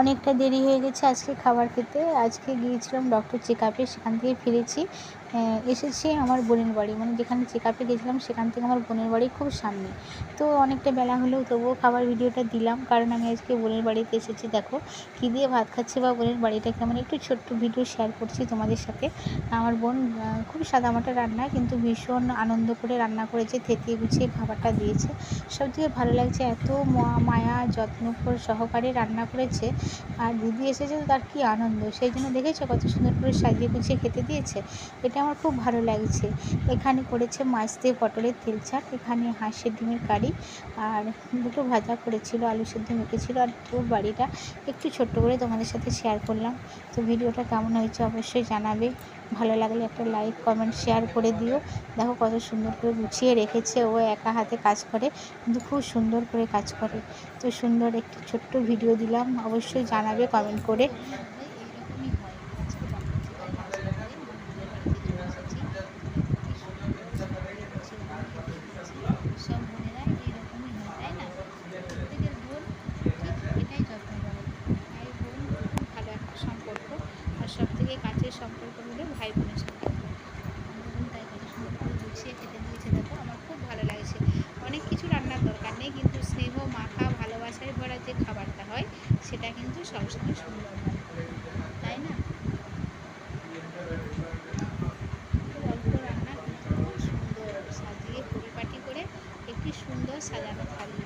অনেকটা দেরি হয়ে গেছে আজকে খাবার খেতে। আজকে গিয়েছিলাম ডক্টর চেকআপে, সেখান থেকে ফিরেছি। এসেছি আমার বোনের বাড়ি, মানে যেখানে চেকআপে গেছিলাম সেখান থেকে আমার বোনের বাড়ি খুব সামনে। তো অনেকটা বেলা হলেও তবুও খাবার ভিডিওটা দিলাম, কারণ আমি আজকে বোনের বাড়িতে এসেছি। দেখো কী দিয়ে ভাত খাচ্ছি বা বোনের বাড়িটা কেমন, একটু ছোট্ট ভিডিও শেয়ার করছি তোমাদের সাথে। আমার বোন খুব সাদামাটা রান্না, কিন্তু ভীষণ আনন্দ করে রান্না করেছে, থেতিয়ে গুছিয়ে খাবারটা দিয়েছে। সবথেকে ভালো লাগছে, এত মায়া যত্ন করে সহকারে রান্না করেছে। আর দিদি এসেছে তো তার কী আনন্দ, সেই জন্য দেখেছো কত সুন্দর করে সাজিয়ে গুছিয়ে খেতে দিয়েছে। এটা আমার খুব ভালো লাগছে। এখানে করেছে মাছ দিয়ে পটলের তেলচাট, এখানে হাঁসের ডিমের কারি, আর দুটো ভাজা করেছিল, আলু সেদ্ধ মেখেছিল। আর পুরো বাড়িটা একটু ছোট্ট করে তোমাদের সাথে শেয়ার করলাম। তো ভিডিওটা কেমন হয়েছে অবশ্যই জানাবে। ভালো লাগলে একটা লাইক কমেন্ট শেয়ার করে দিও। দেখো কত সুন্দর করে গুছিয়ে রেখেছে। ও একা হাতে কাজ করে, কিন্তু খুব সুন্দর করে কাজ করে। তো সুন্দর একটি ছোট্ট ভিডিও দিলাম, অবশ্যই জানাবে কমেন্ট করে। এইরকমই হয়। আজকে ডক্টর চেকআপে আছে বলে আমার বোনের বাড়িতে চলে এসেছি। কি সুন্দর সাজিয়ে গুছিয়ে আমাকে রেখেছে। সব বোনেরা এইরকমই হয়, তাই না? প্রত্যেকের বোন ঠিক এটাই যত্ন করে। ভাই বোন খুব ভালো একটা সম্পর্ক, আর সবথেকে কাছের সম্পর্ক হলো ভাই বোনের সম্পর্ক। আমার বোন তাই কত সুন্দর করে গুছিয়ে খেতে দিয়েছে। দেখো আমার খুব ভালো লাগছে। অনেক কিছু রান্নার দরকার নেই, কিন্তু স্নেহ মাখা ভালোবাসায় ভরা যে খাবারটা হয় সেটা কিন্তু সবসময় সুন্দর হয়, তাই না? খুব অল্প রান্না, কিন্তু খুব সুন্দর সাজিয়ে পরিপাটি করে একটি সুন্দর সাজানো থালি।